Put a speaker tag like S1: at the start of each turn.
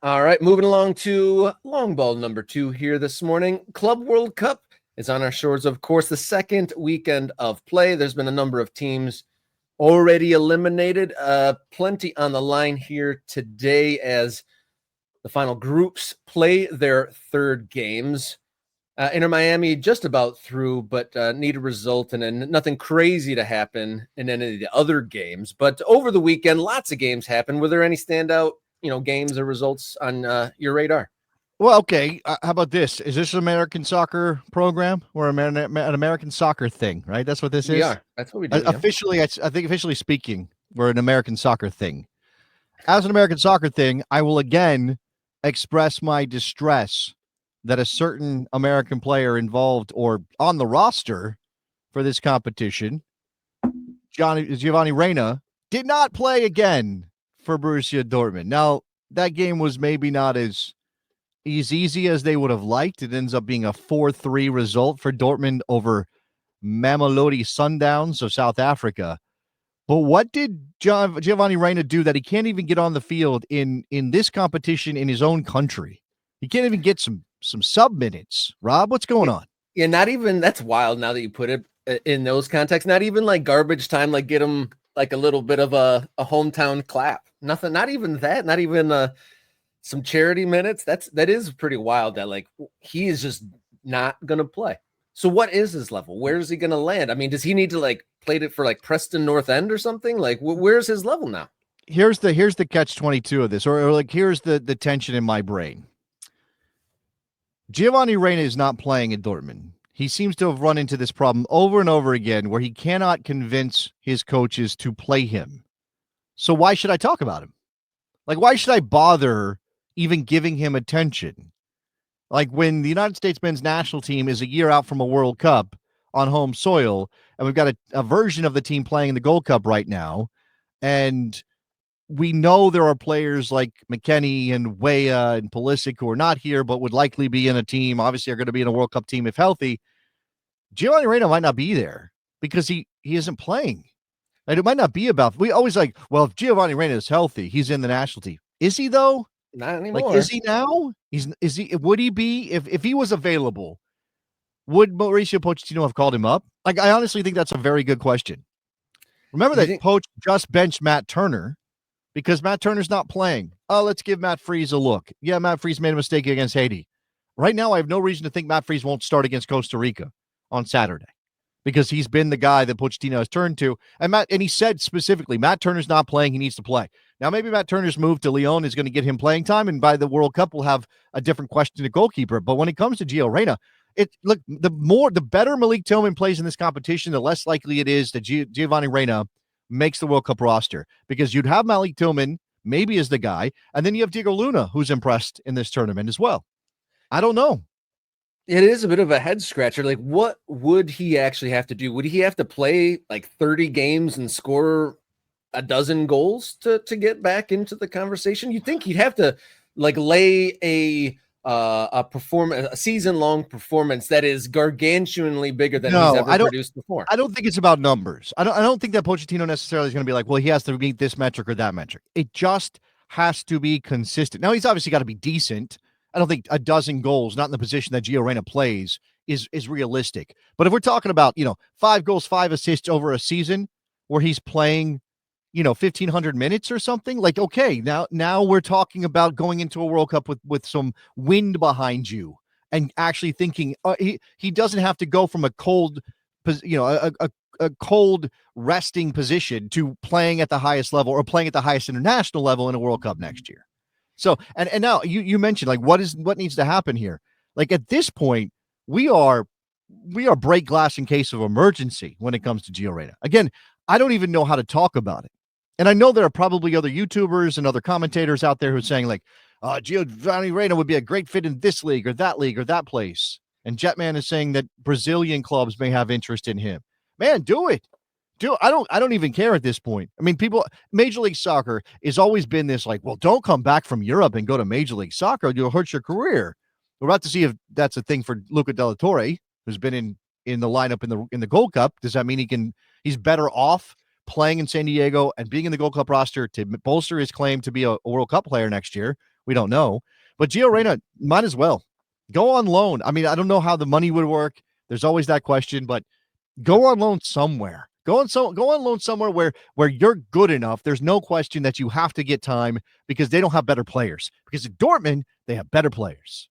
S1: All right, moving along to long ball number 2 here this morning. Club World Cup is on our shores, of course, the second weekend of play. There's been a number of teams already eliminated. Plenty on the line here today as the final groups play their third games. Inter Miami just about through, but need a result and nothing crazy to happen in any of the other games. But over the weekend, lots of games happened. Were there any standout, games or results on your radar?
S2: Well, okay. How about this? Is this an American soccer program or an American soccer thing? Right. That's what this
S1: We
S2: is.
S1: are. That's what we do. Yeah.
S2: Officially, I think officially speaking, we're an American soccer thing. As an American soccer thing, I will again express my distress that a certain American player involved or on the roster for this competition, Giovanni Reyna, did not play again for Borussia Dortmund. Now, that game was maybe not as easy as they would have liked. It ends up being a 4-3 result for Dortmund over Mamelodi Sundowns of South Africa. But what did Giovanni Reyna do that he can't even get on the field in this competition in his own country? He can't even get some sub minutes. Rob, what's going on?
S1: Yeah, not even, that's wild now that you put it in those contexts. Not even like garbage time, like get him like a little bit of a hometown clap. Nothing, not even that, not even some charity minutes. That is pretty wild that like he is just not gonna play. So what is his level? Where is he gonna land? I mean, does he need to like play it for like Preston North End or something? Like where's his level now?
S2: Here's the catch-22 of this, or like here's the tension in my brain. Giovanni Reyna is not playing at Dortmund. He seems to have run into this problem over and over again where he cannot convince his coaches to play him. So why should I talk about him? Like, why should I bother even giving him attention? Like when the United States men's national team is a year out from a World Cup on home soil, and we've got a version of the team playing in the Gold Cup right now, and we know there are players like McKennie and Weah and Pulisic who are not here, but would likely be in a team, obviously are going to be in a World Cup team if healthy. Giovanni Reyna might not be there because he isn't playing. And it might not be about, we always like, well, if Giovanni Reyna is healthy, he's in the national team. Is he though?
S1: Not anymore.
S2: Like, is he now? Would he be, if he was available, would Mauricio Pochettino have called him up? Like, I honestly think that's a very good question. Remember that Poch just benched Matt Turner because Matt Turner's not playing. Oh, let's give Matt Freese a look. Yeah, Matt Freese made a mistake against Haiti. Right now, I have no reason to think Matt Freese won't start against Costa Rica on Saturday because he's been the guy that Pochettino has turned to. And he said specifically, Matt Turner's not playing. He needs to play. Now, maybe Matt Turner's move to Lyon is going to get him playing time, and by the World Cup, we'll have a different question to goalkeeper. But when it comes to Gio Reyna, the better Malik Tillman plays in this competition, the less likely it is that Giovanni Reyna makes the World Cup roster, because you'd have Malik Tillman maybe as the guy, and then you have Diego Luna, who's impressed in this tournament as well. I don't know.
S1: It is a bit of a head scratcher. Like, what would he actually have to do? Would he have to play like 30 games and score a dozen goals to get back into the conversation? You'd think he'd have to like lay a season-long performance that is gargantuanly bigger than he's ever produced before.
S2: I don't think it's about numbers. I don't think that Pochettino necessarily is going to be like, well, he has to meet this metric or that metric. It just has to be consistent. Now, he's obviously got to be decent. I don't think a dozen goals, not in the position that Gio Reyna plays, is realistic. But if we're talking about, 5 goals, 5 assists over a season where he's playing 1,500 minutes or something, like, okay, now we're talking about going into a World Cup with some wind behind you and actually thinking he doesn't have to go from a cold, a cold resting position to playing at the highest level or playing at the highest international level in a World Cup next year. So, and now you mentioned like what needs to happen here. Like at this point, we are break glass in case of emergency when it comes to Gio Reyna. Again, I don't even know how to talk about it. And I know there are probably other YouTubers and other commentators out there who are saying like, Giovanni Reyna would be a great fit in this league or that place. And Jetman is saying that Brazilian clubs may have interest in him. Man, do it. I don't even care at this point. I mean, Major League Soccer has always been this like, well, don't come back from Europe and go to Major League Soccer. You'll hurt your career. We're about to see if that's a thing for Luca Della Torre, who's been in the lineup in the Gold Cup. Does that mean he's better off playing in San Diego and being in the Gold Cup roster to bolster his claim to be a World Cup player next year? We don't know. But Gio Reyna might as well go on loan. I mean, I don't know how the money would work. There's always that question, but go on loan somewhere. Go on loan somewhere where you're good enough. There's no question that you have to get time because they don't have better players. Because at Dortmund, they have better players.